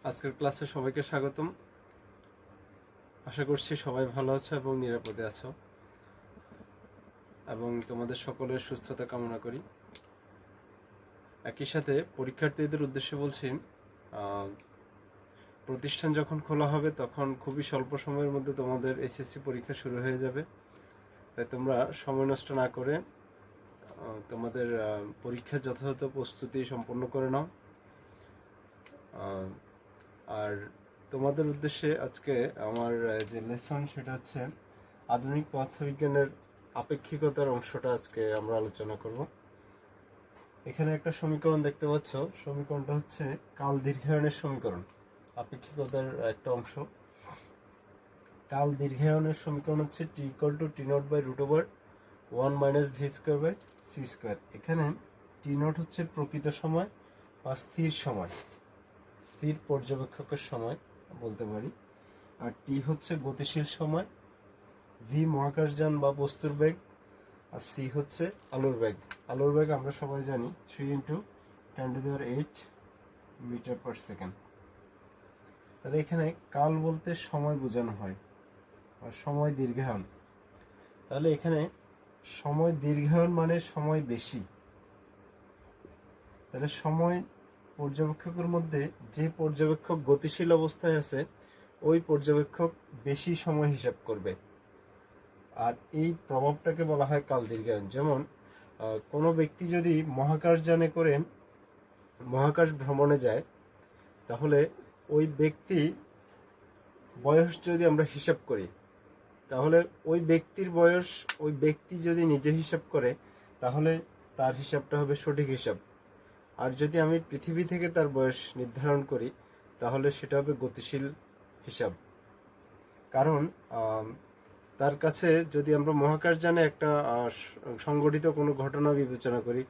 আজকের ক্লাসে সবাইকে স্বাগতম। আশা করছি সবাই ভালো আছো এবং নিরাপদে আছো, এবং তোমাদের সকলের সুস্থতা কামনা করি। একই সাথে পরীক্ষার্থীদের উদ্দেশ্যে বলছি, প্রতিষ্ঠান যখন খোলা হবে তখন খুবই স্বল্প সময়ের মধ্যে তোমাদের এসএসসি পরীক্ষা শুরু হয়ে যাবে। তাই তোমরা সময় নষ্ট না করে তোমাদের পরীক্ষার যথাযথ প্রস্তুতি সম্পন্ন করে নাও। আর তোমাদের উদ্দেশ্যে আজকে আমার যে লেসন সেটা হচ্ছে আধুনিক পদার্থবিজ্ঞানের আপেক্ষিকতার অংশটা আজকে আমরা আলোচনা করব। এখানে একটা সমীকরণ দেখতে পাচ্ছ, সমীকরণটা হচ্ছে কাল দীর্ঘায়নের সমীকরণ, আপেক্ষিকতার একটা অংশ। কাল দীর্ঘায়নের সমীকরণ হচ্ছে T equal to T naught by root over 1 minus V square by C square. এখানে টি নট হচ্ছে প্রকৃত সময় বা স্থির সময়, স্থির পর্যবেক্ষকের সময় বলতে পারি, আর টি হচ্ছে গতিশীল সময়, ভি মহাকাশযান বা বস্তুর বেগ, আর সি হচ্ছে আলোর বেগ। আলোর বেগ আমরা সবাই জানি 3 × 10⁸ মিটার পার সেকেন্ড। তাহলে এখানে কাল বলতে সময় বোঝানো হয় বা সময় দীর্ঘায়ন। তাহলে এখানে সময় দীর্ঘায়ন মানে সময় বেশি। তাহলে সময় পর্যবেক্ষকের মধ্যে যে পর্যবেক্ষক গতিশীল অবস্থায় আছে ওই পর্যবেক্ষক বেশি সময় হিসাব করবে, আর এই প্রভাবটাকে বলা হয় কাল দীর্ঘায়ন। যেমন কোনো ব্যক্তি যদি মহাকাশযানে করে মহাকাশ ভ্রমণে যায়, তাহলে ওই ব্যক্তি বয়স যদি আমরা হিসাব করি, তাহলে ওই ব্যক্তির বয়স ওই ব্যক্তি যদি নিজে হিসাব করে তাহলে তার হিসাবটা হবে সঠিক হিসাব। আর যদি আমি পৃথিবী থেকে তার বয়স নির্ধারণ করি তাহলে সেটা হবে গতিশীল হিসাব। কারণ তার কাছে যদি আমরা মহাকাশযানে একটা সংগঠিত কোনো ঘটনা বিবেচনা করি,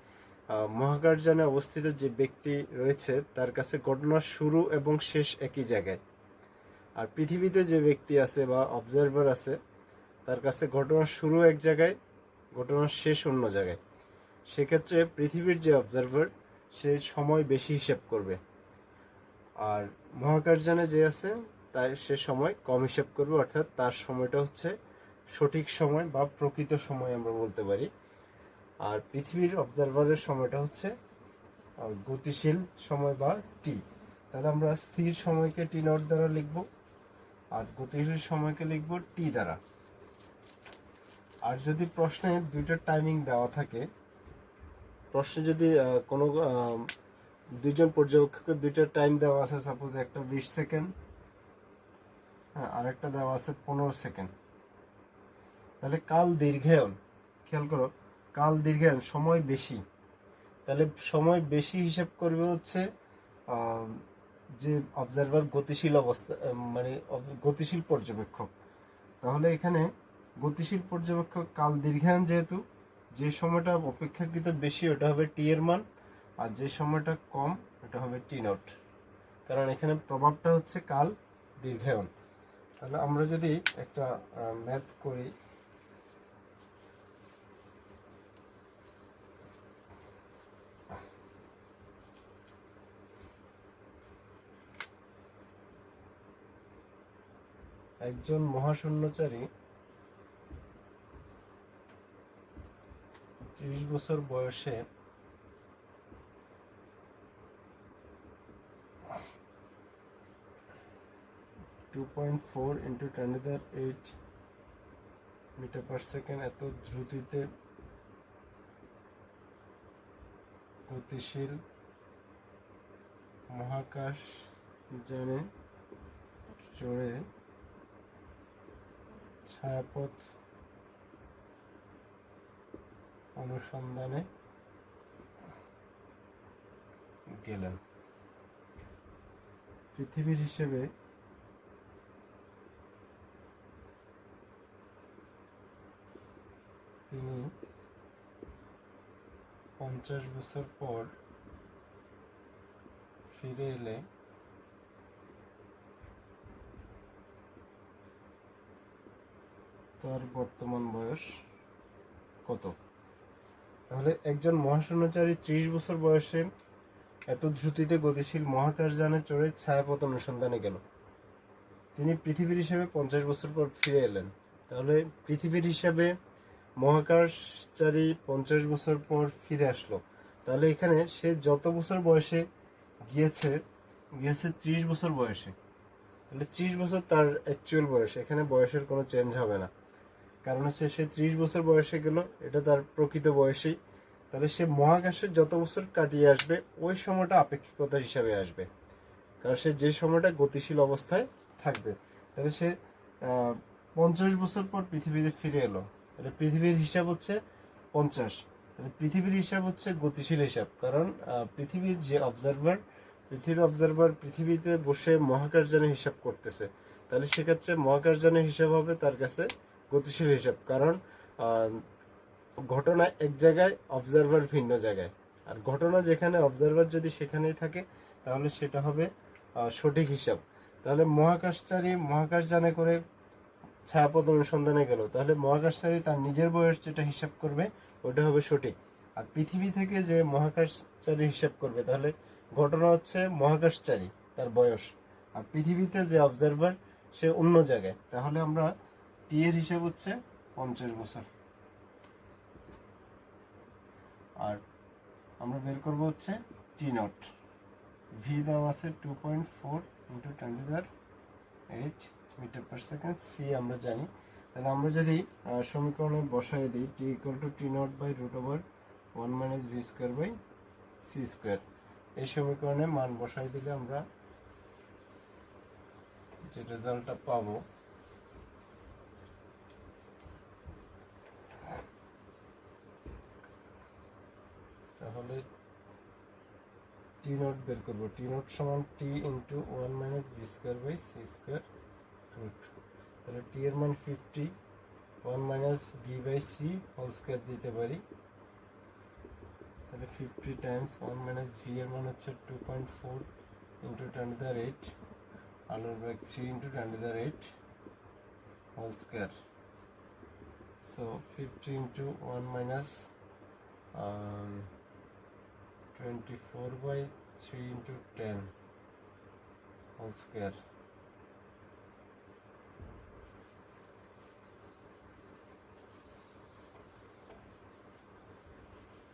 মহাকাশযানে অবস্থিত যে ব্যক্তি রয়েছে তার কাছে ঘটনার শুরু এবং শেষ একই জায়গায়, আর পৃথিবীতে যে ব্যক্তি আছে বা অবজারভার আছে তার কাছে ঘটনার শুরু এক জায়গায়, ঘটনার শেষ অন্য জায়গায়। সেক্ষেত্রে পৃথিবীর যে অবজারভার সে সময় বেশি হিসাব করবে, আর মহাকাশযানে যে আছে তাই সে সময় কম হিসাব করবে, অর্থাৎ তার সময়টা হচ্ছে সঠিক সময় বা প্রকৃত সময় আমরা বলতে পারি। আর পৃথিবীর অবজারভারের সময়টা হচ্ছে গতিশীল সময় বা টি। তাহলে আমরা স্থির সময়কে টি নট দ্বারা লিখব আর গতিশীল সময়কে লিখব টি দ্বারা। আর যদি প্রশ্নে দুইটা টাইমিং দেওয়া থাকে, প্রশ্নে যদি কোনো দুইজন পর্যবেক্ষকের দুইটা টাইম দেওয়া আছে, সাপোজ একটা 20 সেকেন্ড, হ্যাঁ, আর একটা দেওয়া আছে 15 সেকেন্ড, তাহলে কাল দীর্ঘায়ন, খেয়াল করো, কাল দীর্ঘায়ন সময় বেশি, তাহলে সময় বেশি হিসাব করবে হচ্ছে যে অবজারভার গতিশীল অবস্থা, মানে গতিশীল পর্যবেক্ষক। তাহলে এখানে গতিশীল পর্যবেক্ষক কাল দীর্ঘায়ন, যেহেতু যে সময়টা অপেক্ষাকৃত বেশি ওটা হবে টি এর মান, আর যে সময়টা কম ওটা হবে টি নট, কারণ এখানে প্রভাবটা হচ্ছে কাল দীর্ঘায়ন। তাহলে আমরা যদি একটা ম্যাথ করি, একজন মহাশূন্যচারী 30 বছর বয়সে (2.4 × 10⁸ মিটার পার সেকেন্ড এত দ্রুতিতে গতিশীল মহাকাশ যানে চড়ে ছায়াপথ অনুসন্ধানে গেলেন। পৃথিবীর হিসেবে তিনি 50 বছর পর ফিরে এলে তার বর্তমান বয়স কত? তাহলে একজন মহাশূন্যচারী 30 বছর বয়সে এত দ্রুতিতে গতিশীল মহাকাশযানে চড়ে ছায়াপথ অনুসন্ধানে গেল। তিনি পৃথিবীর হিসেবে 50 বছর পর ফিরে এলেন। তাহলে পৃথিবীর হিসাবে মহাকাশচারী 50 বছর পর ফিরে আসলো। তাহলে এখানে সে যত বছর বয়সে গিয়েছে 30 বছর বয়সে। তাহলে 30 বছর তার অ্যাকচুয়াল বয়স, এখানে বয়সের কোনো চেঞ্জ হবে না, কারণ হচ্ছে সে 30 বছর বয়সে গেল, এটা তার প্রকৃত বয়সেই। তাহলে সে মহাকাশে যত বছর কাটিয়ে আসবে ওই সময়টা আপেক্ষিকতা হিসাবে আসবে, কারণ সে যে সময়টা গতিশীল অবস্থায় থাকবে। তাহলে সে 50 বছর পর পৃথিবীতে ফিরে এলো। তাহলে পৃথিবীর হিসাব হচ্ছে 50। তাহলে পৃথিবীর হিসাব হচ্ছে গতিশীল হিসাব, কারণ পৃথিবীর যে অবজারভার পৃথিবীতে বসে মহাকাশযানের হিসাব করতেছে। তাহলে সেক্ষেত্রে মহাকাশযানের হিসাব হবে তার কাছে গতিশীল হিসাব, কারণ ঘটনা এক জায়গায়, অবজারভার ভিন্ন জায়গায়। আর ঘটনা যেখানে, অবজারভার যদি সেখানেই থাকে, তাহলে সেটা হবে সঠিক হিসাব। তাহলে মহাকাশচারী মহাকাশযানে করে ছায়াপথ অনুসন্ধানে গেল, তাহলে মহাকাশচারী তার নিজের বয়স যেটা হিসাব করবে ওটা হবে সঠিক। আর পৃথিবী থেকে যে মহাকাশচারী হিসাব করবে, তাহলে ঘটনা হচ্ছে মহাকাশচারী তার বয়স, আর পৃথিবীতে যে অবজারভার সে অন্য জায়গায়। তাহলে আমরা টি এর হিসাব হচ্ছে 50 বছর। আর আমরা বের করব হচ্ছে টি নট। ভি দেওয়া আছে 2.4 × 10⁸ মিটার পার সেকেন্ড। সি আমরা জানি। তাহলে আমরা যদি সমীকরণে বসাই দিই T equal to T naught by √1 - v²/c², এই সমীকরণে মান বসাই দিলে আমরা যে রেজাল্টটা পাবো, তাহলে টি নট বের করবো। টি নট সমান টি ইন্টু 1 - v²/c², তাহলে টি এর মান 50, 1 - v/c² দিতে পারি। তাহলে 50 টাইমস 1 - v এর মান হচ্ছে 2.4 × 10⁸, r/3 × 10⁸²। So 50 into 1 minus 24/3 into 10 whole square.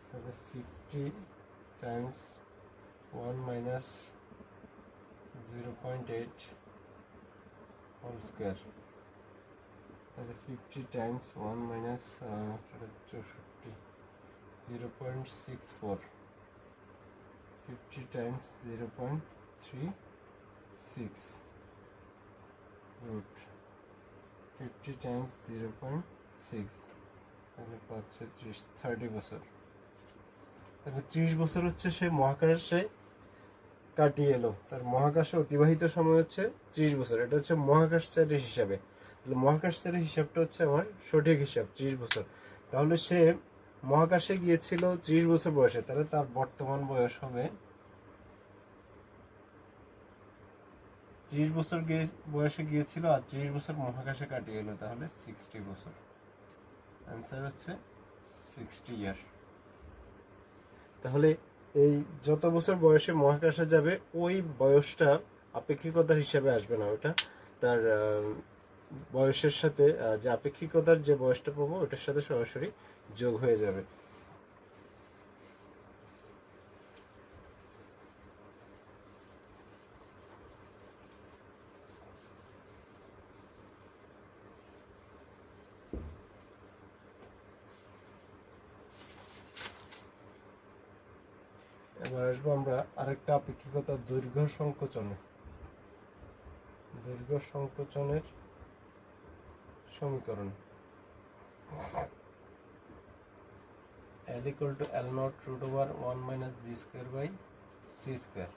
তাহলে 50 times 1 minus 0.8 whole square. তাহলে 50 times 1 minus 64, 0.64, 50 times 0.36 root 50 times 0.6, তাহলে পাচ্ছে 30 বছর। তাহলে 30 বছর হচ্ছে সে মহাকাশে কাটিয়ে এলো, তার মহাকাশে অতিবাহিত সময় হচ্ছে 30 বছর। এটা হচ্ছে মহাকাশচারীর হিসাবে। তাহলে মহাকাশচারীর হিসাবটা হচ্ছে আমার সঠিক হিসাব 30 বছর। তাহলে সে মহাকাশে গিয়েছিল 30 বছর বয়সে, তাহলে তার বর্তমান বয়স হবে 30 বছর বয়সে গিয়েছিল আর 30 বছর মহাকাশে কাটিয়ে এলো, তাহলে 60 বছর। অ্যান্সার হচ্ছে 60 ইয়ার। তাহলে এই যত বছর বয়সে মহাকাশে যাবে ওই বয়সটা আপেক্ষিকতার হিসাবে আসবে না, ওটা তার বয়সের সাথে যে আপেক্ষিকতার যে বয়সটা পাবো ওটার সাথে সরাসরি যোগ হয়ে যাবে। এবার আসবো আমরা আরেকটা আপেক্ষিকতা, দৈর্ঘ্য সংকোচনে। দৈর্ঘ্য সংকোচনের সমীকরণ L equal to L0 √1 - v²/c²।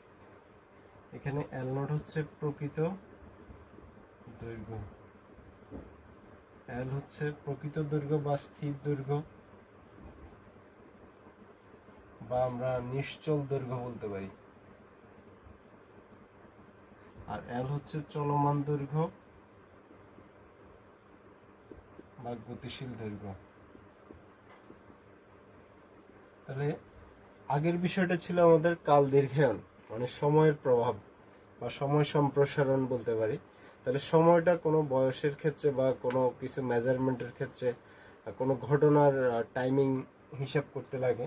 এখানে L0 হচ্ছে প্রকৃত দৈর্ঘ্য, L হচ্ছে প্রকৃত দৈর্ঘ্য বা স্থির দৈর্ঘ্য, বা আমরা নিশ্চল দৈর্ঘ্য বলতে পারি। আর L হচ্ছে চলমান দৈর্ঘ্য বা গতিশীল দৈর্ঘ্য। তাহলে আগের বিষয়টা ছিল আমাদের কাল দীর্ঘায়ন, মানে সময়ের প্রভাব বা সময় সম্প্রসারণ বলতে পারি। তাহলে সময়টা কোনো বয়সের ক্ষেত্রে বা কোনো কিছু মেজারমেন্টের ক্ষেত্রে, কোনো ঘটনার টাইমিং হিসাব করতে লাগে।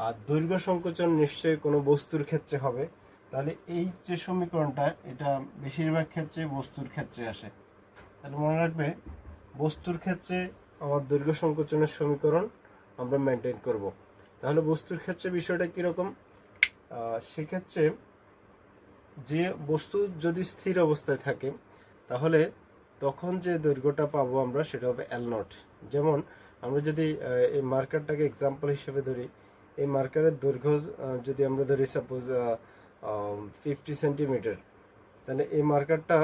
আর দৈর্ঘ্য সংকোচন নিশ্চয়ই কোনো বস্তুর ক্ষেত্রে হবে। তাহলে এই যে সমীকরণটা, এটা বেশিরভাগ ক্ষেত্রে বস্তুর ক্ষেত্রে আসে। তাহলে মনে রাখবে, বস্তুর ক্ষেত্রে আমার দৈর্ঘ্য সংকোচনের সমীকরণ আমরা মেনটেন করব। তাহলে বস্তুর ক্ষেত্রে বিষয়টা কীরকম? সেক্ষেত্রে যে বস্তু যদি স্থির অবস্থায় থাকে, তাহলে তখন যে দৈর্ঘ্যটা পাবো আমরা সেটা হবে এল নট। যেমন আমরা যদি এই মার্কারটাকে এক্সাম্পল হিসেবে ধরি, এই মার্কারের দৈর্ঘ্য যদি আমরা ধরি সাপোজ 50 সেন্টিমিটার, তাহলে এই মার্কারটা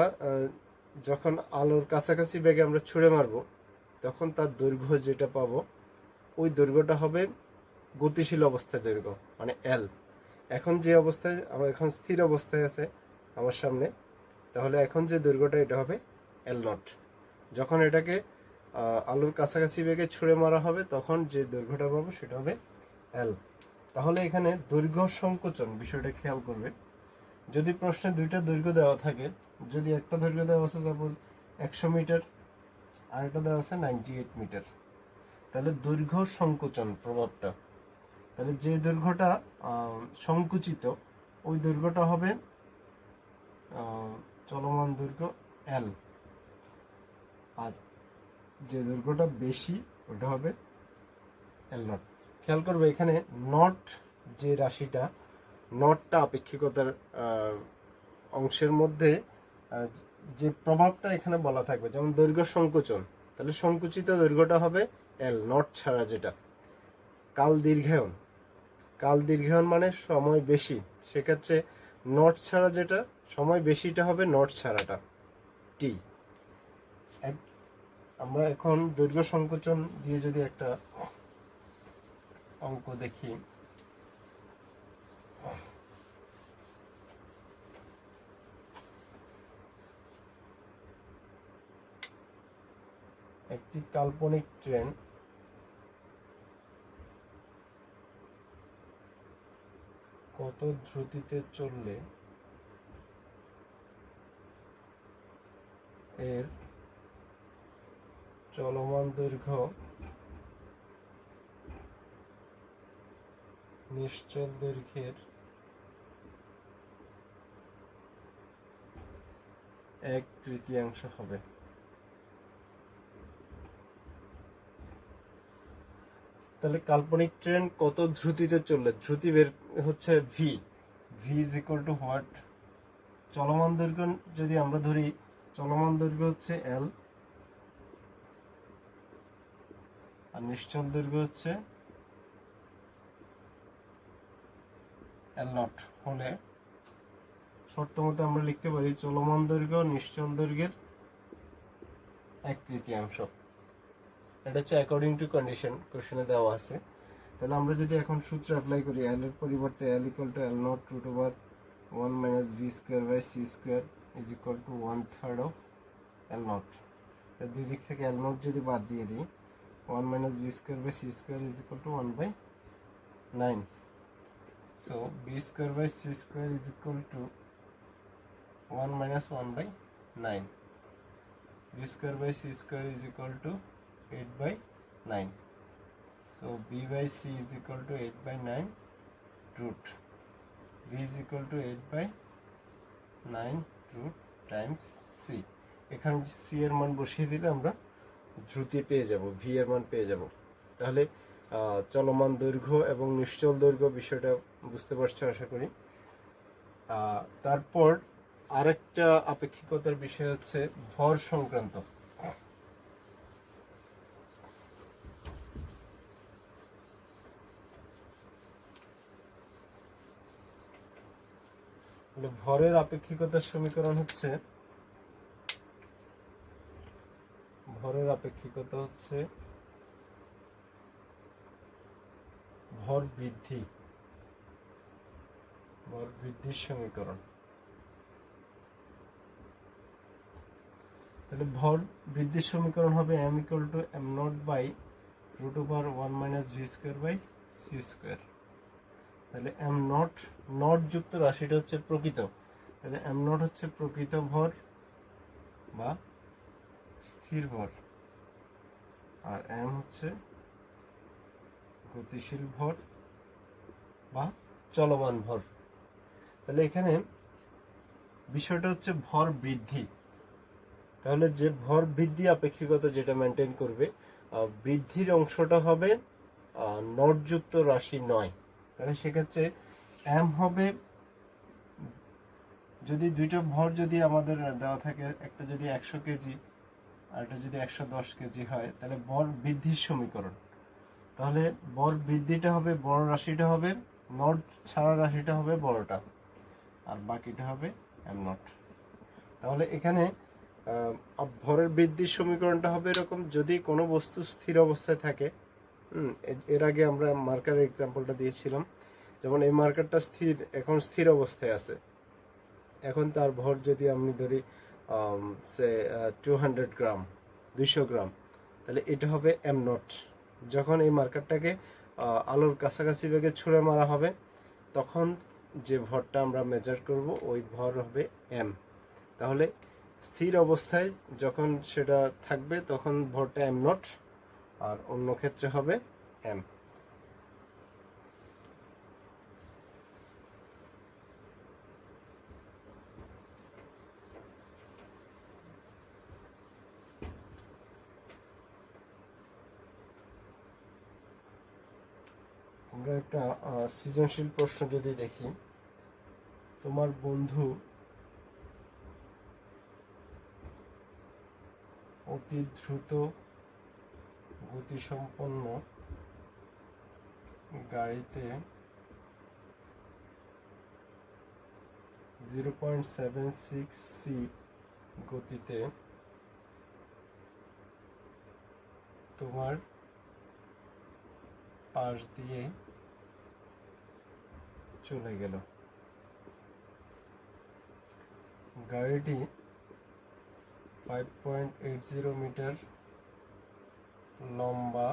যখন আলোর কাছাকাছি বেগে আমরা ছুঁড়ে মারবো, তখন তার দৈর্ঘ্য যেটা পাবো, ওই দৈর্ঘ্যটা হবে গতিশীল অবস্থায় দৈর্ঘ্য, মানে এল। এখন যে অবস্থায় আমার এখন স্থির অবস্থায় আছে আমার সামনে, তাহলে এখন যে দৈর্ঘ্যটা এটা হবে এল নট। যখন এটাকে আলোর কাছাকাছি বেগে ছুঁড়ে মারা হবে, তখন যে দৈর্ঘ্যটা পাবো সেটা হবে এল। তাহলে এখানে দৈর্ঘ্য সংকোচন বিষয়টা খেয়াল করবে। যদি প্রশ্নে দুইটা দৈর্ঘ্য দেওয়া থাকে, যদি একটা দৈর্ঘ্য দেওয়া আছে সাপোজ 100 মিটার আর একটা দেওয়া আছে 98 মিটার, তাহলে দৈর্ঘ্য সংকোচন প্রভাবটা, তাহলে যে দৈর্ঘ্যটা সংকুচিত, ওই দৈর্ঘ্যটা হবে চলমান দৈর্ঘ্য এল, আর যে দৈর্ঘ্যটা বেশি ওটা হবে এল নট। খেয়াল করবে এখানে নট যে রাশিটা, নটটা আপেক্ষিকতার অংশের মধ্যে যে প্রভাবটা এখানে বলা থাকবে, যেমন দৈর্ঘ্য সংকোচন, তাহলে সংকুচিত দৈর্ঘ্যটা হবে এল নট ছাড়া যেটা। কাল দীর্ঘায়ন, কাল দীর্ঘায়ন মানে সময় বেশি, সেক্ষেত্রে নট ছাড়া যেটা সময় বেশিটা হবে নট ছাড়াটা টি। আমরা এখন দৈর্ঘ্য সংকোচন দিয়ে যদি একটা অঙ্ক দেখি, একটি কাল্পনিক ট্রেন কত দ্রুতিতে চললে এর চলমান দৈর্ঘ্য নিশ্চল দৈর্ঘ্যের 1/3 হবে। তাহলে কাল্পনিক ট্রেন কত দ্রুতিতে চললে, দ্রুতি বের হচ্ছে V, V is equal to what, চলমান দৈর্ঘ্য যদি আমরা ধরি, চলমান দৈর্ঘ্য হচ্ছে এল আর নিশ্চল দৈর্ঘ্য হচ্ছে এল নট হলে শর্ত মতো আমরা লিখতে পারি চলমান দৈর্ঘ্য নিশ্চল দৈর্ঘ্যের 1/3। এটা হচ্ছে অ্যাকর্ডিং টু কন্ডিশন, কোশ্চেনে দেওয়া আছে। তাহলে আমরা যদি এখন সূত্র অ্যাপ্লাই করি, এল এর পরিবর্তে L equal to L naught root over 1 minus V square by C square is equal to 1/3 of L naught. দুই দিক থেকে এল নট যদি বাদ দিয়ে দিই, 1 minus V square by C square is equal to 1/9। So B square by C square is equal to 1 minus 1/9. B square by C square is equal to 8/9. So B by C is equal to 8/9 root. B is equal to 8/9 root times C. এখানে C এর মান বসিয়ে দিলে আমরা দ্রুতি পেয়ে যাব, V এর মান পেয়ে যাব। তাহলে চলমান দৈর্ঘ্য এবং নিশ্চল দৈর্ঘ্য বিষয়টা বুঝতে পারছো আশা করি। তারপর আরেকটা আপেক্ষিকতার বিষয় হচ্ছে ভর সংক্রান্ত। ভরের আপেক্ষিকতার সমীকরণ হচ্ছে, ভরের আপেক্ষিকতা হচ্ছে ভর বৃদ্ধি, ভর বৃদ্ধির সমীকরণ। তাহলে ভর বৃদ্ধির সমীকরণ হবে m equal to m nought by root over 1 minus V square by C square. তাহলে এম নট, নট যুক্ত রাশিটা হচ্ছে প্রকৃত, তাহলে এম নট হচ্ছে প্রকৃত ভর বা স্থির ভর, আর এম হচ্ছে গতিশীল ভর বা চলমান ভর। তাহলে এখানে বিষয়টা হচ্ছে ভর বৃদ্ধি। তাহলে যে ভর বৃদ্ধি আপেক্ষিকতা যেটা মেনটেন করবে, বৃদ্ধির অংশটা হবে নটযুক্ত রাশি নয়। তাহলে সেক্ষেত্রে এম হবে, যদি দুইটা ভর যদি আমাদের দেওয়া থাকে, একটা যদি 100 কেজি আর একটা যদি 110 কেজি হয়, তাহলে ভর বৃদ্ধির সমীকরণ, তাহলে ভর বৃদ্ধিটা হবে বড় রাশিটা হবে, নট ছাড়া রাশিটা হবে বড়টা, আর বাকিটা হবে এম নট। তাহলে এখানে ভরের বৃদ্ধির সমীকরণটা হবে এরকম, যদি কোনো বস্তু স্থির অবস্থায় থাকে, এর আগে আমরা মার্কারের এক্সাম্পলটা দিয়েছিলাম, যেমন এই মার্কারটা স্থির, এখন স্থির অবস্থায় আছে, এখন তার ভর যদি আমি ধরি সে 200 গ্রাম, 200 গ্রাম, তাহলে এটা হবে এম নট। যখন এই মার্কারটাকে আলোর কাছাকাছি বেগে ছুঁড়ে মারা হবে, তখন যে ভরটা আমরা মেজার করব ওই ভর হবে এম। তাহলে স্থির অবস্থায় যখন সেটা থাকবে তখন ভরটা এম নট, আর অন্য ক্ষেত্রে হবে এম। আমরা একটা সৃজনশীল প্রশ্ন যদি দেখি, তোমার বন্ধু অতি দ্রুত গতিসম্পন্ন গাড়িতে 0.76 সি গতিতে তোমার পাশ দিয়ে চলে গেল। গাড়িটি 5.80 মিটার লম্বা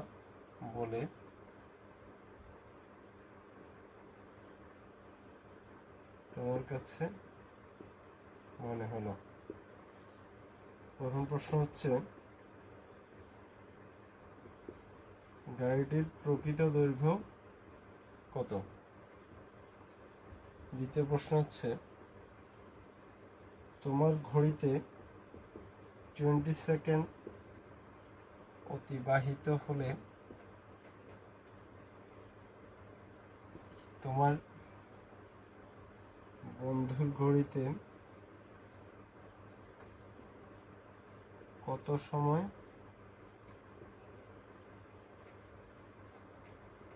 বলে তোমার কাছে মনে হলো। প্রথম প্রশ্ন হচ্ছে গাড়িটির প্রকৃত দৈর্ঘ্য কত। দ্বিতীয় প্রশ্ন হচ্ছে তোমার ঘড়িতে 20 সেকেন্ড অতিবাহিত হলে তোমার বন্ধুর ঘড়িতে কত সময়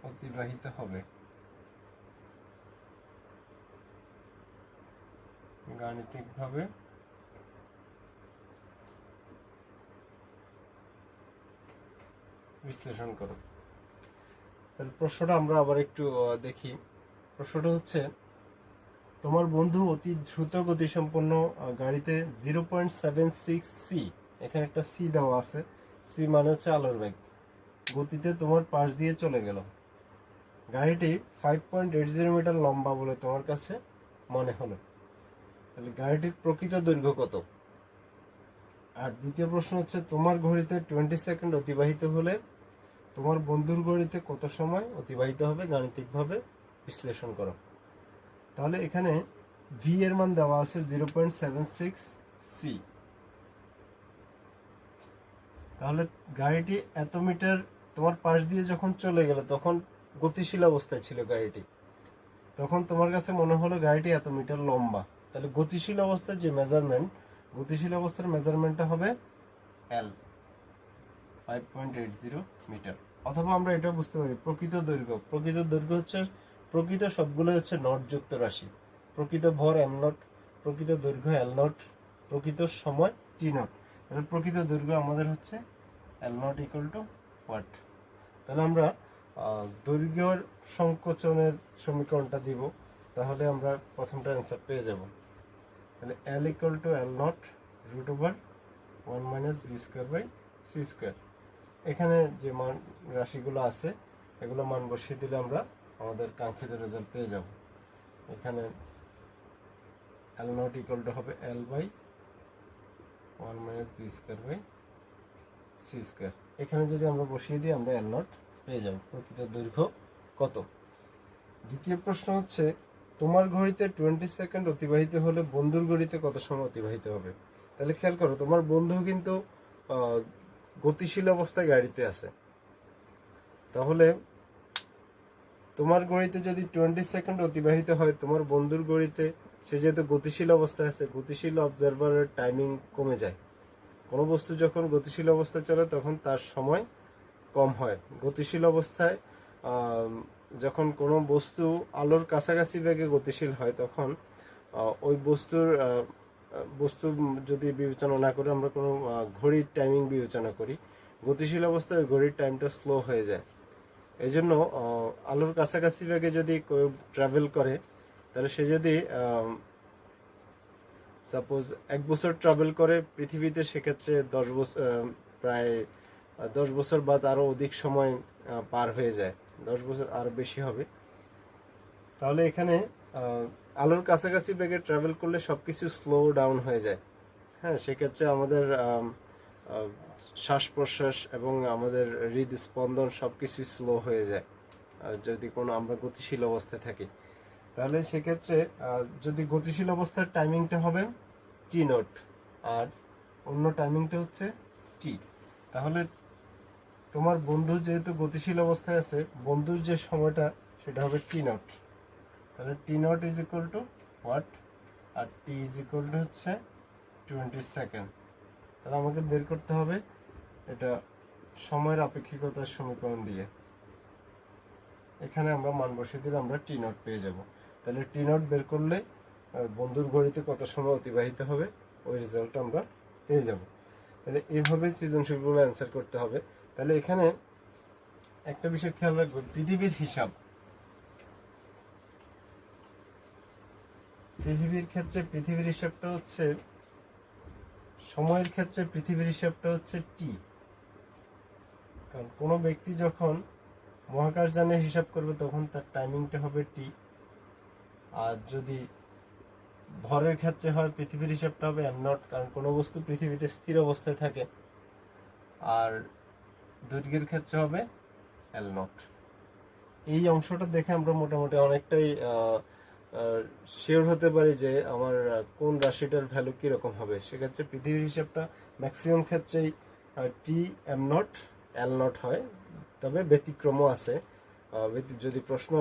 অতিবাহিত হবে। গাণিতিকভাবে বিশ্লেষণ করো। তাহলে প্রশ্নটা আমরা আবার একটু দেখি। প্রশ্নটা হচ্ছে তোমার বন্ধু অতি দ্রুত গতিসম্পন্ন গাড়িতে 0.76 সি, এখানে একটা সি দেওয়া আছে, সি মানে হচ্ছে আলোর বেগ, গতিতে তোমার পাশ দিয়ে চলে গেল। গাড়িটি 5.80 মিটার লম্বা বলে তোমার কাছে মনে হলো। তাহলে গাড়িটির প্রকৃত দৈর্ঘ্য কত। আর দ্বিতীয় প্রশ্ন হচ্ছে তোমার ঘড়িতে 20 সেকেন্ড অতিবাহিত হলে তোমার বন্ধুর ঘড়িতে কত সময় অতিবাহিত হবে, গাণিতিকভাবে বিশ্লেষণ করো। তাহলে এখানে ভি এর মান দেওয়া আছে 0.76 সি। তাহলে গাড়িটি এত মিটার তোমার পাশ দিয়ে যখন চলে গেল, তখন গতিশীল অবস্থায় ছিল গাড়িটি, তখন তোমার কাছে মনে হলো গাড়িটি এত মিটার লম্বা। তাহলে গতিশীল অবস্থার যে মেজারমেন্ট, গতিশীল অবস্থার মেজারমেন্টটা হবে এল, 5.80 মিটার। অথবা আমরা এটা বুঝতে পারি প্রকৃত দৈর্ঘ্য, প্রকৃত দৈর্ঘ্য হচ্ছে, প্রকৃত সবগুলো হচ্ছে নটযুক্ত রাশি, প্রকৃত ভর এম নট, প্রকৃত দৈর্ঘ্য এল নট, প্রকৃত সময় টি নট। তাহলে প্রকৃত দৈর্ঘ্য আমাদের হচ্ছে এল নট ইকুয়াল টু ওয়াট। তাহলে আমরা দৈর্ঘ্যের সংকোচনের সমীকরণটা দিব, তাহলে আমরা প্রথমটা অ্যান্সার পেয়ে যাব। তাহলে L equal to L naught root over 1 minus B square by C square. এখানে যে মান রাশিগুলো আছে এগুলো মান বসিয়ে দিলে আমরা আমাদের কাঙ্ক্ষিত রেজাল্ট পেয়ে যাব। এখানে L নট ইকুয়াল টু হবে L by 1 minus B square by C square. এখানে যদি আমরা বসিয়ে দিই আমরা L নট পেয়ে যাব। প্রকৃত দৈর্ঘ্য কত? দ্বিতীয় প্রশ্ন হচ্ছে, তোমার ঘড়িতে 20 সেকেন্ড অতিবাহিত হলে বন্ধুর ঘড়িতে কত সময় অতিবাহিত হবে? তাহলে খেয়াল করো, তোমার বন্ধু কিন্তু গতিশীল অবস্থায় গাড়িতে আছে। তাহলে তোমার ঘড়িতে যদি 20 সেকেন্ড অতিবাহিত হয়, তোমার বন্ধুর ঘড়িতে, সে যেহেতু গতিশীল অবস্থায় আছে, গতিশীল অবজারভারের টাইমিং কমে যায়। কোনো বস্তু যখন গতিশীল অবস্থায় চলে তখন তার সময় কম হয়। গতিশীল অবস্থায় যখন কোনো বস্তু আলোর কাছাকাছি বেগে গতিশীল হয় তখন ওই বস্তু যদি বিবেচনা না করে আমরা কোনো ঘড়ির টাইমিং বিবেচনা করি, গতিশীল অবস্থায় ঘড়ির টাইমটা স্লো হয়ে যায়। এই জন্য আলোর কাছাকাছি বেগে যদি ট্রাভেল করে, তাহলে সে যদি সাপোজ 1 বছর ট্রাভেল করে পৃথিবীতে, সেক্ষেত্রে 10 বছর, প্রায় 10 বছর বাদ আরো অধিক সময় পার হয়ে যায়, 10 বছর আরো বেশি হবে। তাহলে এখানে আলোর কাছাকাছি বেগে ট্রাভেল করলে সবকিছু স্লো ডাউন হয়ে যায়। হ্যাঁ, সেক্ষেত্রে আমাদের শ্বাস প্রশ্বাস এবং আমাদের হৃদস্পন্দন সবকিছু স্লো হয়ে যায় যদি কোনো আমরা গতিশীল অবস্থায় থাকি। তাহলে সেক্ষেত্রে যদি গতিশীল অবস্থার টাইমিংটা হবে টি নট আর অন্য টাইমিংটা হচ্ছে টি। তাহলে তোমার বন্ধু যেহেতু গতিশীল অবস্থায় আছে, বন্ধুর যে সময়টা সেটা হবে টি নট। তাহলে T naught is equal to what, আর টি ইজ ইকুয়াল টু হচ্ছে 20 সেকেন্ড। তাহলে আমাকে বের করতে হবে এটা সময়ের আপেক্ষিকতার সমীকরণ দিয়ে। এখানে আমরা মান বসিয়ে দিলে আমরা টি নট পেয়ে যাব। তাহলে টি নট বের করলে বন্ধুর ঘড়িতে কত সময় অতিবাহিত হবে ওই রেজাল্ট আমরা পেয়ে যাব। তাহলে এইভাবে সৃজনশীলগুলো অ্যান্সার করতে হবে। তাহলে এখানে একটা বিষয় খেয়াল রাখবে, পৃথিবীর হিসাবটা হচ্ছে সময়ের ক্ষেত্রে পৃথিবীর হিসাবটা হচ্ছে টি। কারণ কোনো ব্যক্তি যখন মহাকাশযানের হিসাব করবে তখন তার টাইমিংটা হবে টি। আর যদি ভরের ক্ষেত্রে হয় পৃথিবীর হিসাবটা হবে এম নট, কারণ কোনো বস্তু পৃথিবীতে স্থির অবস্থায় থাকে। আর দৈর্ঘ্যের ক্ষেত্রে হবে এল নট। এই অংশটা দেখে আমরা মোটামুটি অনেকটাই শিওর হতে পারি যে আমার কোন রাশিটার ভ্যালু কীরকম হবে। সেক্ষেত্রে পৃথিবীর হিসাবটা ম্যাক্সিমাম ক্ষেত্রেই T am not L not হয়, তবে ব্যতিক্রমও আছে। যদি প্রশ্ন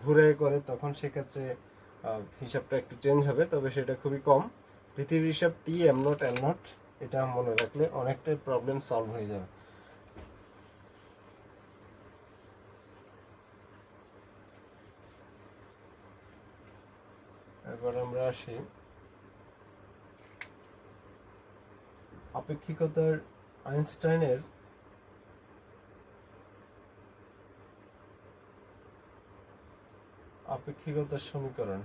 ঘুরে করে তখন সেক্ষেত্রে হিসাবটা একটু চেঞ্জ হবে, তবে সেটা খুবই কম। পৃথিবীর হিসাব T am not L not, এটা মনে রাখলে অনেকটাই প্রবলেম সলভ হয়ে যাবে। এবার আমরা আসি আপেক্ষিকতার আইনস্টাইনের আপেক্ষিকতার সমীকরণ।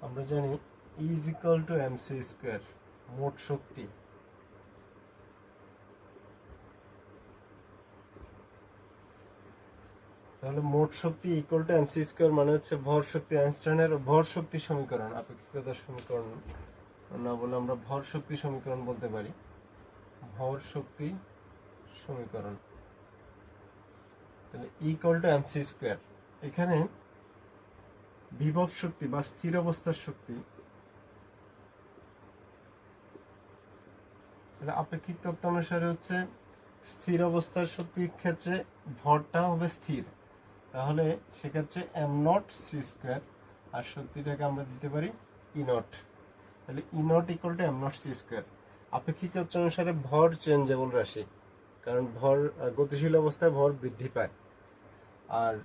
আমরা জানি E is equal to mc square, মোট শক্তি। তাহলে মোট শক্তি ইকুয়াল টু এমসি স্কয়ার মানে হচ্ছে ভর শক্তি। আইনস্টাইনের ভর শক্তি সমীকরণ, আপেক্ষিকতার সমীকরণ না বলে আমরা ভর শক্তি সমীকরণ বলতে পারি। ভর শক্তি সমীকরণ তাহলে ইকুয়াল টু এমসি স্কয়ার। এখানে বিভব শক্তি বা স্থির অবস্থার শক্তি, তাহলে আপেক্ষিক তত্ত্ব অনুসারে হচ্ছে স্থির অবস্থার শক্তির ক্ষেত্রে ভরটা হবে স্থির, তাহলে সেক্ষেত্রে এম নট সি স্কোয়ার, আর শক্তিটাকে আমরা দিতে পারি ই নট। তাহলে E naught equal to M naught C square. আপেক্ষিক তত্ত্ব অনুসারে ভর চেঞ্জেবল রাশি, কারণ ভর গতিশীল অবস্থায় ভর বৃদ্ধি পায়। আর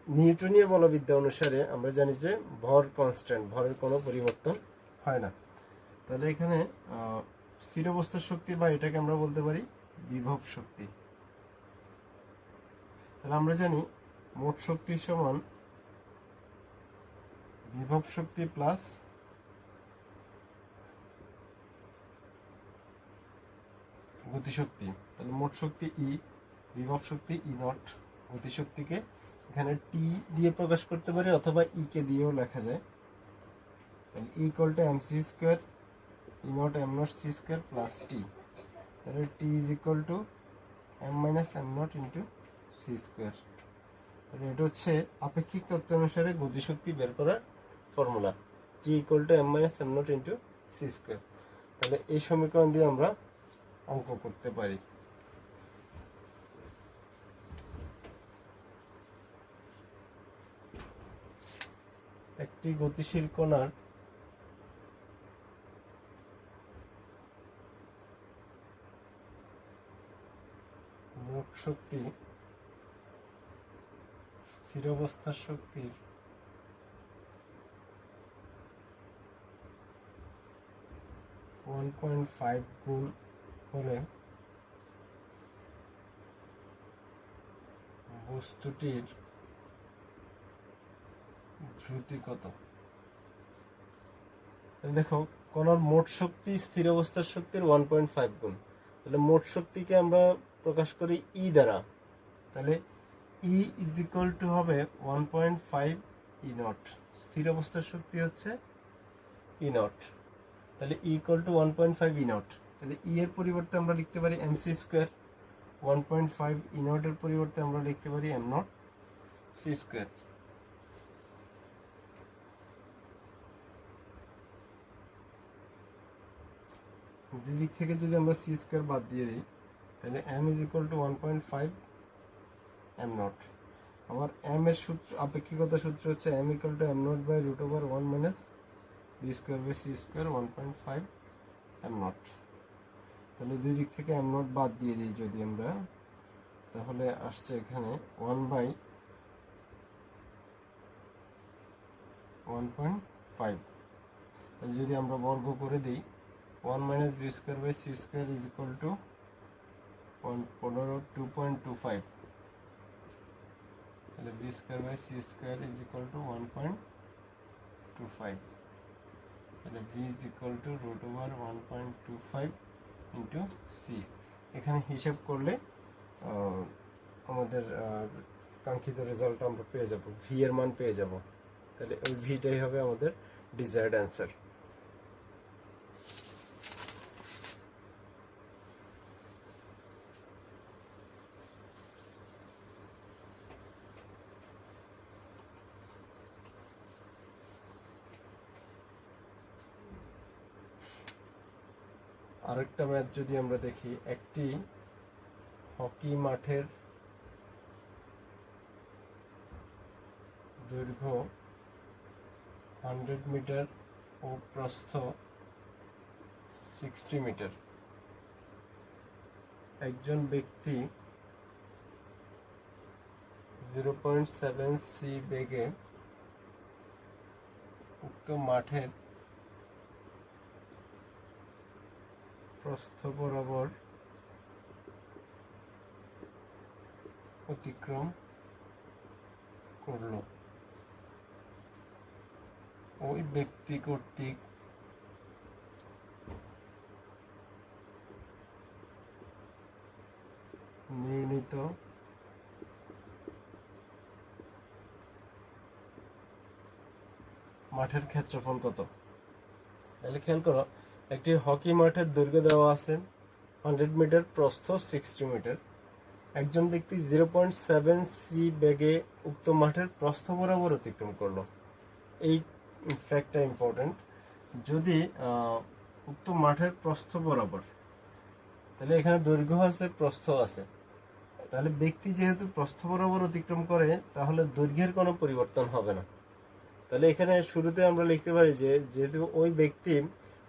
নিউটনীয় বলবিদ্যা অনুসারে আমরা জানি যে ভর কনস্ট্যান্ট, ভরের কোনো পরিবর্তন হয় না। তাহলে এখানে স্থির অবস্থার শক্তি বা এটাকে আমরা বলতে পারি বিভব শক্তি। তাহলে আমরা জানি মোট শক্তি সমান বিভব শক্তি প্লাস গতিশক্তি। তাহলে মোট শক্তি ই বিভব শক্তি ই নট, গতিশক্তিকে এখানে টি দিয়ে প্রকাশ করতে পারি অথবা ই কে দিয়েও লেখা যায়। তাহলে E equal to M C square E naught M naught C square plus T. তাহলে T is equal to M minus M naught into C square. তাহলে এটা হচ্ছে আপেক্ষিক তত্ত্ব অনুসারে গতিশক্তি বের করার formula, T equal to M minus M naught into C square. তাহলে এই সমীকরণ দিয়ে আমরা অঙ্ক করতে পারি। একটি গতিশীল কণার মোট শক্তি স্থির অবস্থার শক্তির 1.5 গুণ হলে বস্তুটির দ্রুতি কত? দেখো, কণার মোট শক্তি স্থির অবস্থার শক্তির 1.5 গুণ। তাহলে মোট শক্তিকে আমরা প্রকাশ করি ই দ্বারা। তাহলে ই ইজ ইকুয়াল টু হবে 1.5 ই নট। স্থির অবস্থার শক্তি হচ্ছে ই নট। তাহলে E equal to 1.5 E not. তাহলে ই এর পরিবর্তে আমরা লিখতে পারি M C square. 1.5 E nought এর পরিবর্তে আমরা লিখতে পারি এম নট সি স্কোয়ার। দুই দিক থেকে যদি আমরা সি স্কোয়ার বাদ দিয়ে দিই তাহলে M is equal to 1.5 M nought. আমার এম এর সূত্র, আপেক্ষিকতা সূত্র হচ্ছে M equal to M nought by root over 1 minus B square by C square 1.5 M nought. তাহলে দুই দিক থেকে এম নট বাদ দিয়ে দিই যদি আমরা, তাহলে আসছে এখানে 1/1.5। তাহলে যদি আমরা বর্গ করে দিই 1 minus B square by C square is equal to 2.25। তাহলে B square by C square is equal to 1.25। তাহলে B is equal to root over 1.25 into C. এখানে হিসাব করলে আমাদের কাঙ্ক্ষিত রেজাল্ট আমরা পেয়ে যাব, ভি এর মান পেয়ে যাব। তাহলে ওই ভিটাই হবে আমাদের ডিজায়ার্ড অ্যান্সার। আরেকটা ম্যাথ যদি আমরা দেখি, একটি হকি মাঠের দৈর্ঘ্য 100 মিটার ও প্রস্থ 60 মিটার। একজন ব্যক্তি 0.7 সি বেগে উক্ত মাঠের প্রস্থ বরাবর অতিক্রম করল। ওই ব্যক্তি কর্তৃক নির্ণীত মাঠের ক্ষেত্রফল কত? তাহলে খেয়াল করো, একটি হকি মাঠের দৈর্ঘ্য দেওয়া আছে 100 মিটার, প্রস্থ 60 মিটার। একজন ব্যক্তি 0.7 সি বেগে উক্ত মাঠের প্রস্থ বরাবর অতিক্রম করলো। এই ফ্যাক্টটা ইম্পর্টেন্ট। যদি উক্ত মাঠের প্রস্থ বরাবর, তাহলে এখানে দৈর্ঘ্য আছে, প্রস্থ আছে। তাহলে ব্যক্তি যেহেতু প্রস্থ বরাবর অতিক্রম করে, তাহলে দৈর্ঘ্যের কোনো পরিবর্তন হবে না। তাহলে এখানে শুরুতে আমরা লিখতে পারি যে যেহেতু ওই ব্যক্তি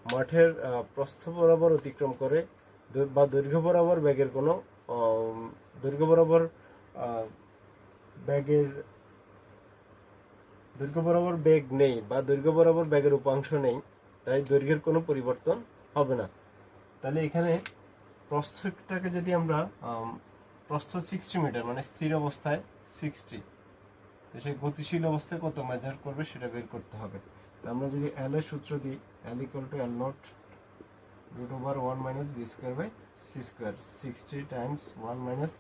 মাঠের প্রস্থ বরাবর অতিক্রম করে বা দৈর্ঘ্য বরাবর ব্যাগের কোনো দৈর্ঘ্য বরাবর ব্যাগ নেই বা দৈর্ঘ্য বরাবর ব্যাগের উপাংশ নেই, তাই দৈর্ঘ্যের কোনো পরিবর্তন হবে না। তাহলে এখানে প্রস্থটাকে যদি আমরা প্রস্থ 60 মিটার মানে স্থির অবস্থায় 60, সে গতিশীল অবস্থায় কত মেজার করবে সেটা বের করতে হবে। আমরা যদি এল এর সূত্র দিই, L equal to L naught root over 1 minus B square by C square. 60 times 1 minus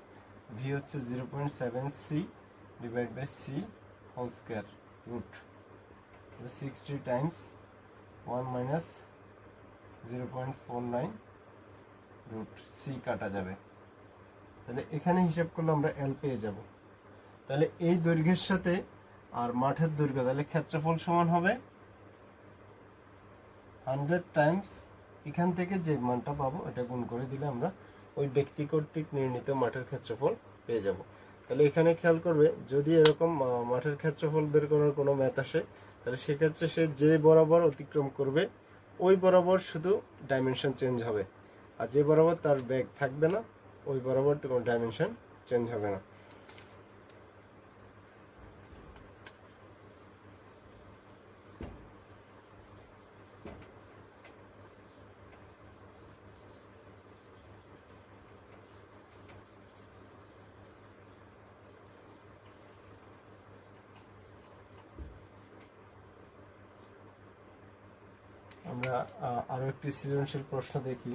V হচ্ছে 0.7c divide by C whole square root 60 times 1 minus 0.49 root C কাটা যাবে। তাহলে এখানে হিসাব করলে আমরা এল পেয়ে যাব। তাহলে এই দৈর্ঘ্যের সাথে আর মাঠের দৈর্ঘ্য, তাহলে ক্ষেত্রফল সমান হবে 100 টাইমস এখান থেকে যে মানটা পাবো এটা গুণ করে দিলে আমরা ওই ব্যক্তি কর্তৃক নির্ণীত মাঠের ক্ষেত্রফল পেয়ে যাব। তাহলে এখানে খেয়াল করবে, যদি এরকম মাঠের ক্ষেত্রফল বের করার কোনো ম্যাথ আসে, তাহলে সেক্ষেত্রে সে যে বরাবর অতিক্রম করবে ওই বরাবর শুধু ডাইমেনশন চেঞ্জ হবে, আর যে বরাবর তার ব্যাগ থাকবে না ওই বরাবর কোনো ডাইমেনশন চেঞ্জ হবে না। আমরা আরো একটি সৃজনশীল প্রশ্ন দেখি।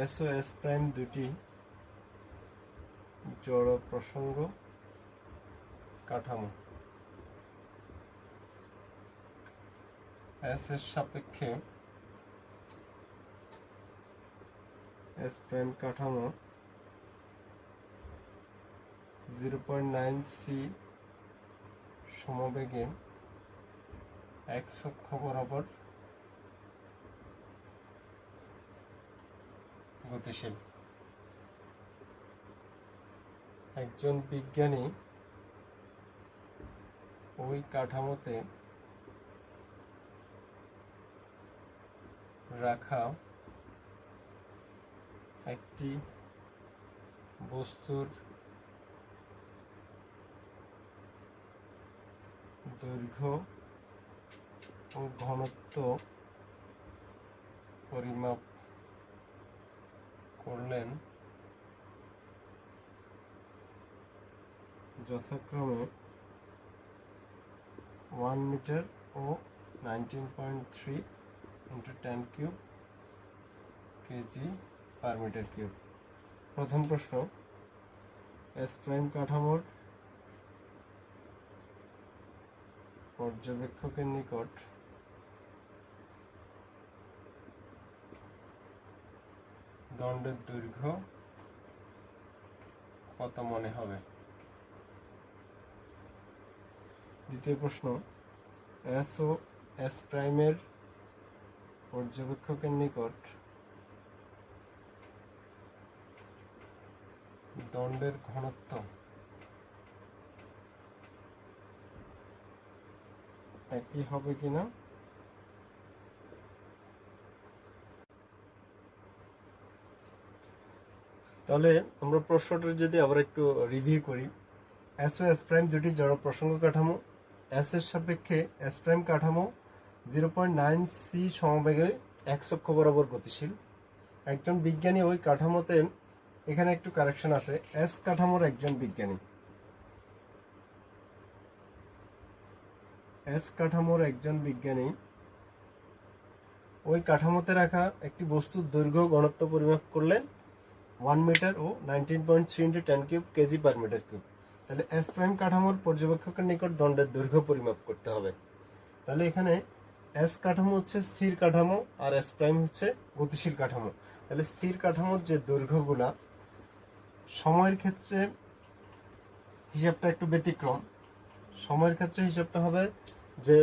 এস ও এস প্রাইম দুটি জড় প্রসঙ্গ কাঠামো এস এর সাপেক্ষে এস প্রাইম কাঠামো 0.9c সমবেগে এক্স অক্ষ বরাবর গতিশীল। একজন বিজ্ঞানী ওই কাঠামোতে রাখা একটি বস্তুর দৈর্ঘ্য ও ঘনত্ব পরিমাপ করলেন যথাক্রমে 1 মিটার ও 19.3 × 10³ কেজি পার মিটার কিউব। প্রথম প্রশ্ন, এস প্রাইম কাঠামোর পর্যবেক্ষকের নিকট দণ্ডের দৈর্ঘ্য কত মনে হবে? দ্বিতীয় প্রশ্ন, এস ও এস প্রাইমের পর্যবেক্ষকের নিকট দণ্ডের ঘনত্ব একই হবে কিনা তাহলে আমরা প্রশ্নটা যদি আবার একটু রিভিউ করি। এস ও এস প্রাইম দুটি জড় প্রসঙ্গ কাঠামো, এস এর সাপেক্ষে এস প্রাইম কাঠামো 0.9c সমবেগে এক্স অক্ষ বরাবর গতিশীল। একজন বিজ্ঞানী ওই কাঠামোতে, এখানে একটু কারেকশন আছে, এস কাঠামোর একজন বিজ্ঞানী, এস কাঠামোর একজন বিজ্ঞানী ওই কাঠামোতে রাখা একটি বস্তুর দৈর্ঘ্য ঘনত্ব পরিমাপ করলেন 1 মিটার ও 19.3 × 10³ কেজি পার মিটার কিউব। তাহলে এস প্রাইম কাঠামোর পর্যবেক্ষকের নিকট দণ্ডের দৈর্ঘ্য পরিমাপ করতে হবে। তাহলে এখানে এস কাঠামো হচ্ছে স্থির কাঠামো আর এস প্রাইম হচ্ছে গতিশীল কাঠামো। তাহলে স্থির কাঠামোর যে দৈর্ঘ্যগুলা, সময়ের ক্ষেত্রে হিসাবটা একটু ব্যতিক্রম। সময়ের ক্ষেত্রে হিসাবটা হবে যে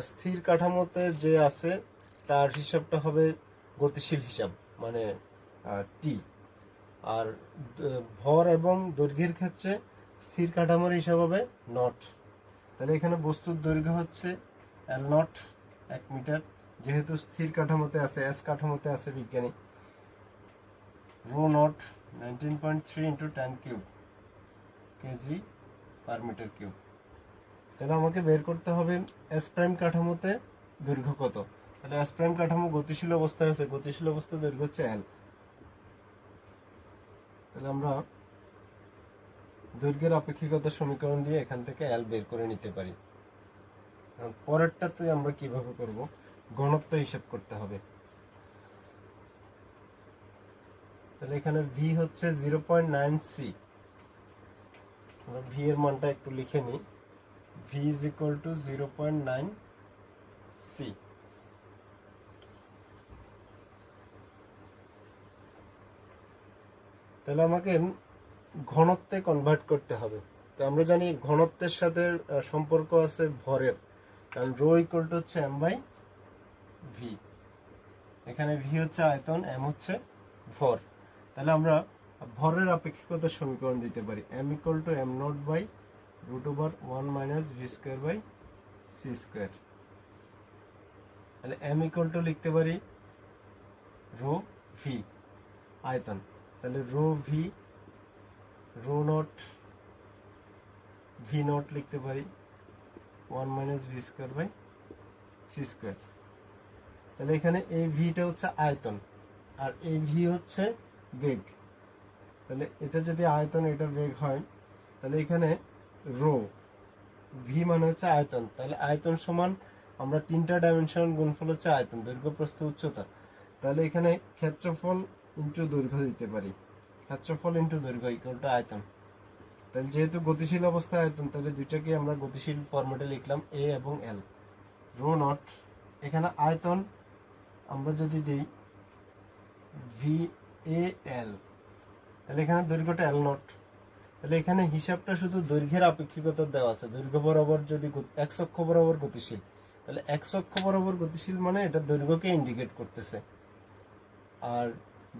স্থির কাঠামোতে যে আছে তার হিসাবটা হবে গতিশীল হিসাব, মানে টি। আর ভর এবং দৈর্ঘ্যের ক্ষেত্রে স্থির কাঠামোর হিসাব হবে নট। তাহলে এখানে বস্তুর দৈর্ঘ্য হচ্ছে এল নট 1 মিটার, যেহেতু স্থির কাঠামোতে আছে, এস কাঠামোতে আছে বিজ্ঞানী, rho nought 19.3 × 10³ KG per metre cube. তাহলে আমাকে বের করতে হবে এস প্রাইম কাঠামোতে দৈর্ঘ্য কত। তাহলে এস প্রাইম কাঠামো গতিশীল অবস্থায় আছে, গতিশীল অবস্থায় দৈর্ঘ্য হচ্ছে এল। তাহলে আমরা দৈর্ঘ্যের আপেক্ষিকতা সমীকরণ দিয়ে এখান থেকে এল বের করে নিতে পারি। পরেরটাতে আমরা কিভাবে করব, ঘনত্ব হিসাব করতে হবে। তাহলে এখানে ভি হচ্ছে 0.9c, আমরা ভি এর মানটা একটু লিখে নিই। V is equal to 0.9 C. তাহলে আমাকে ঘনত্বে কনভার্ট করতে হবে। তো আমরা জানি ঘনত্বের সাথে সম্পর্ক আছে ভরের, কারণ রো ইকুয়াল টু হচ্ছে এম বাই ভি। এখানে ভি হচ্ছে আয়তন, এম হচ্ছে ভর। তাহলে আমরা ভরের আপেক্ষিকতার সমীকরণ দিতে পারি M equal to M nought by root over 1 minus V square by C square. তাহলে এম ইকুয়াল টু লিখতে পারি রো ভি আয়তন, তাহলে rho V rho nought V nought লিখতে পারি 1 minus V square by C square. তাহলে এখানে এই ভিটা হচ্ছে আয়তন আর এই ভি হচ্ছে বেগ। তাহলে এটা যদি আয়তন এটা বেগ হয়, তাহলে এখানে রো ভি মানে হচ্ছে আয়তন, তাহলে আয়তন সমান আমরা তিনটা ডাইমেনশন গুণফল হচ্ছে আয়তন, দৈর্ঘ্য প্রস্থ উচ্চতা। তাহলে এখানে ক্ষেত্রফল ইন্টু দৈর্ঘ্য দিতে পারি, ক্ষেত্রফল ইন্টু দৈর্ঘ্য ইকুয়াল টু আয়তন। তাহলে যেহেতু গতিশীল অবস্থায় আয়তন, তাহলে দুইটাকে আমরা গতিশীল ফরম্যাটে লিখলাম এ এবং এল। রো নট, এখানে আয়তন আমরা যদি দিই ভি এ এল, তাহলে এখানে দৈর্ঘ্যটা এল নট। তাহলে এখানে হিসাবটা শুধু দৈর্ঘ্যের আপেক্ষিকতা দেওয়া আছে, দৈর্ঘ্য বরাবর যদি এক্স অক্ষ বরাবর গতিশীল, তাহলে এক্স অক্ষ বরাবর গতিশীল মানে এটা দৈর্ঘ্যকে ইন্ডিকেট করতেছে। আর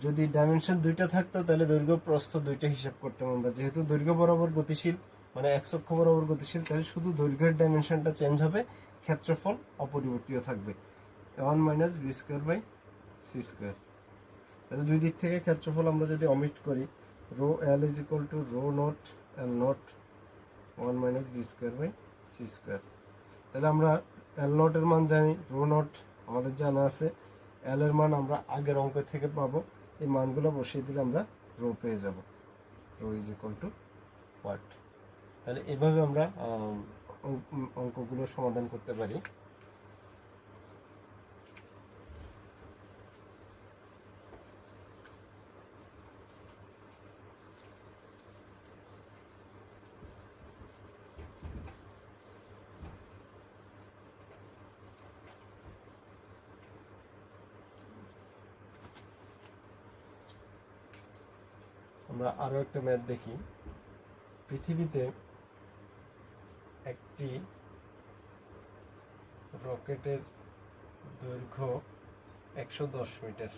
যদি ডাইমেনশন দুইটা থাকতো তাহলে দৈর্ঘ্য প্রস্থ দুইটা হিসাব করতাম আমরা। যেহেতু দৈর্ঘ্য বরাবর গতিশীল মানে এক্স অক্ষ বরাবর গতিশীল, তাহলে শুধু দৈর্ঘ্যের ডাইমেনশনটা চেঞ্জ হবে, ক্ষেত্রফল অপরিবর্তিত থাকবে 1 minus V square by C square. তাহলে দুই দিক থেকে ক্ষেত্রফল আমরা যদি অমিট করি, rho L is equal to rho nought L nought 1 minus V square by C square. তাহলে আমরা এল নট এর মান জানি, রো নট আমাদের জানা আছে, এল এর মান আমরা আগের অঙ্ক থেকে পাবো। এই মানগুলো বসিয়ে দিলে আমরা রো পেয়ে যাব, rho is equal to what. তাহলে এভাবে আমরা অঙ্কগুলো সমাধান করতে পারি। আমরা আরো একটা ম্যাথ দেখি। পৃথিবীতে একটি রকেটের দৈর্ঘ্য 110 মিটার,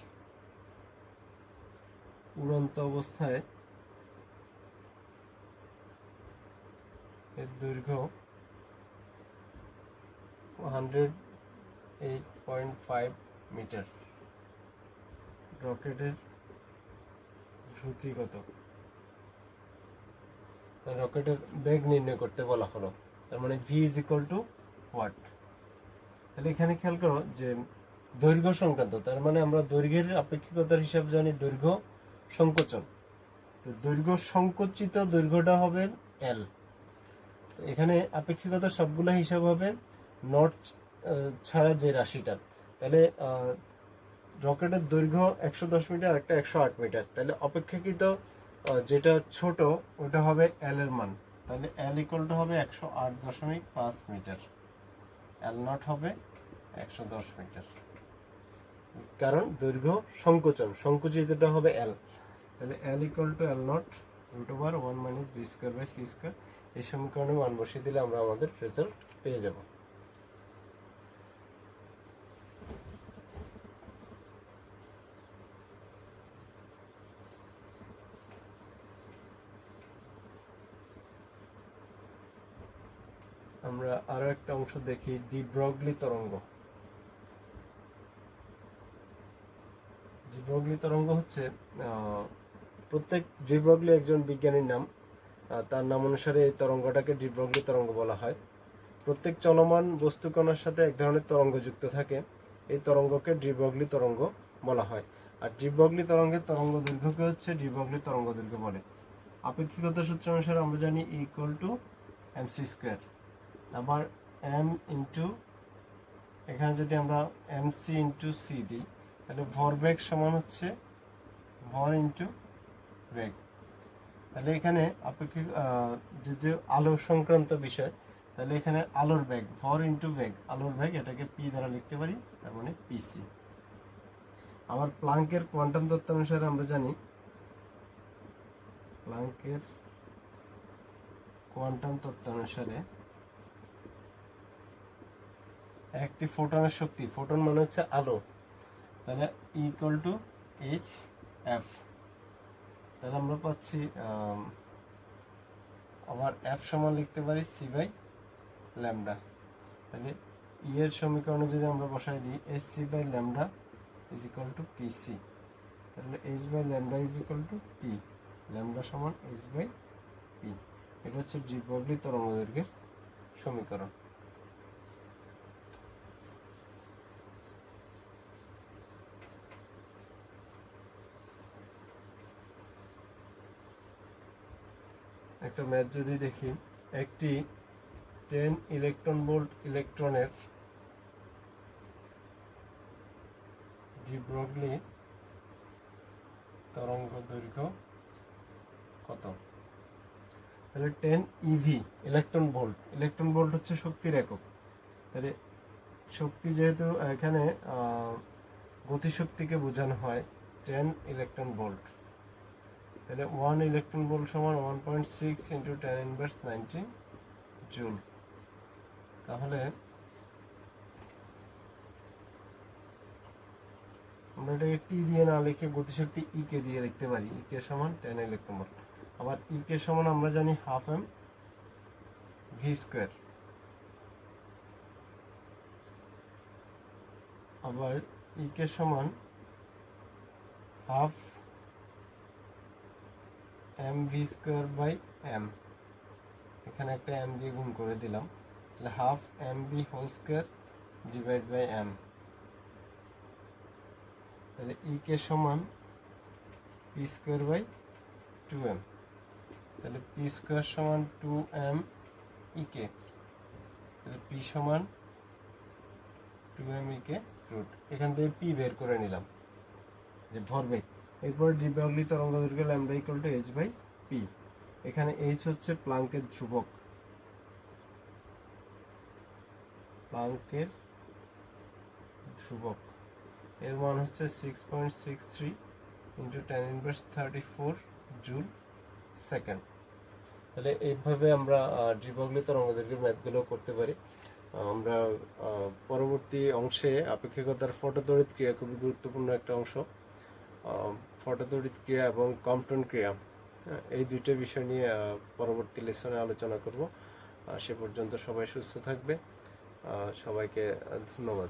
উড়ন্ত অবস্থায় এর দৈর্ঘ্য 108.5 মিটার। রকেটের দ্রুতি কত? রকেটের বেগ নির্ণয় করতে বলা হলো, তার মানে V is equal to what. তাহলে এখানে খেয়াল করো যে দৈর্ঘ্য সংক্রান্ত, তার মানে আমরা দৈর্ঘ্যের আপেক্ষিকতার হিসাব জানি দৈর্ঘ্য সংকোচন। তো দৈর্ঘ্য সংকুচিত দৈর্ঘ্যটা হবে এল। তো এখানে আপেক্ষিকতার সবগুলো হিসাব হবে নট ছাড়া যে রাশিটা। তাহলে রকেটের দৈর্ঘ্য 110 মিটার, একটা 108 মিটার। তাহলে অপেক্ষাকৃত যেটা ছোট ওটা হবে এল এর মান। তাহলে এল ইকুয়াল টু হবে 108.5 মিটার, এল নট হবে 110 মিটার, কারণ দৈর্ঘ্য সংকোচন, সংকুচিতটা হবে এল। তাহলে L equal to L naught root over 1 minus B square by C square. এই সমীকরণে মান বসিয়ে দিলে আমরা আমাদের রেজাল্ট পেয়ে যাব। আমরা আরো একটা অংশ দেখি, ডি ব্রগলি তরঙ্গ। ডি ব্রগলি তরঙ্গ হচ্ছে প্রত্যেক ডি ব্রগলি একজন বিজ্ঞানীর নাম, তার নাম অনুসারে এই তরঙ্গটাকে ডি ব্রগলি তরঙ্গ বলা হয়। প্রত্যেক চলমান বস্তুকণার সাথে এক ধরনের তরঙ্গ যুক্ত থাকে, এই তরঙ্গকে ডি ব্রগলি তরঙ্গ বলা হয়। আর ডি ব্রগলি তরঙ্গের তরঙ্গ দৈর্ঘ্যকে হচ্ছে ডি ব্রগলি তরঙ্গ দৈর্ঘ্য বলে। আপেক্ষিকতা সূত্র অনুসারে আমরা জানি E equal to M C square. আবার এম ইন্টু, এখানে যদি আমরা এম সি ইন্টু সি দিই, তাহলে ভরবেগ সমান হচ্ছে ভর ইন্টু বেগ। তাহলে এখানে আপেক্ষিক যদি আলো সংক্রান্ত বিষয়, তাহলে এখানে আলোর বেগ, ভর ইন্টু বেগ, আলোর বেগ, এটাকে পি দ্বারা লিখতে পারি, তার মানে পিসি। আবার প্লাঙ্কের কোয়ান্টাম তত্ত্ব অনুসারে আমরা জানি, প্লাঙ্কের কোয়ান্টাম তত্ত্ব অনুসারে একটি ফোটনের শক্তি, ফোটন মানে হচ্ছে আলো, তাহলে ইকুয়াল টু এইচ এফ। তাহলে আমরা পাচ্ছি আবার এফ সমান লিখতে পারি সি বাই ল্যামডা। তাহলে ই এর সমীকরণে যদি আমরা বসাই দিই S C by lambda is equal to P C, তাহলে H by lambda is equal to P, lambda সমান এইচ বাই পি। এটা হচ্ছে ডি ব্রগলি তরঙ্গদৈর্ঘ্যের সমীকরণ। একটা ম্যাথ যদি দেখি, একটি 10 ইলেকট্রন ভোল্ট ইলেকট্রনের ডি ব্রগলি তরঙ্গ দৈর্ঘ্য কত? তাহলে 10 EV, electron volt, electron volt হচ্ছে শক্তির একক। তাহলে শক্তি যেহেতু এখানে গতিশক্তিকে বোঝানো হয় 10 ইলেকট্রন ভোল্ট, তাহলে 1 ইলেকট্রন ভোল্ট সমান 1.6 ইন্টু 10 ইনভার্স 19 জুল। তাহলে আমরা এটাকে টি দিয়ে না লিখে গতিশক্তি ই কে দিয়ে লিখতে পারি, ই কে সমান 10 ইলেকট্রন ভোল্ট। আবার ই কে সমান আমরা জানি হাফ এম ভি স্কোয়ার। আবার ই কে সমান half M V square by M, এখানে একটা এম দিয়ে গুণ করে দিলাম, তাহলে half M V whole square divide by M. তাহলে ই কে সমান পি স্কোয়ার বাই 2m, তাহলে পি স্কোয়ার সমান 2m ই কে, তাহলে পি সমান 2m ই কে রুট। এখান থেকে পি বের করে নিলাম যে ভরবেগ। এরপর ডি ব্রগলি তরঙ্গদৈর্ঘ্য lambda equal to H by P. এখানে এইচ হচ্ছে প্লাঙ্কের ধ্রুবক, প্লাঙ্কের ধ্রুবক, এর মান হচ্ছে 6.63 ইন্টু 10 ইনভার্স 34 জুল সেকেন্ড। তাহলে এইভাবে আমরা ডি ব্রগলি তরঙ্গদৈর্ঘ্যের ম্যাথগুলো করতে পারি। আমরা পরবর্তী অংশে আপেক্ষিকতার ফটোতড়িৎ ক্রিয়া খুবই গুরুত্বপূর্ণ একটা অংশ, ফটোতড়িৎ ক্রিয়া এবং কম্পটন ক্রিয়া, এই দুইটা বিষয় নিয়ে পরবর্তী লেসনে আলোচনা করব। সে পর্যন্ত সবাই সুস্থ থাকবে, সবাইকে ধন্যবাদ।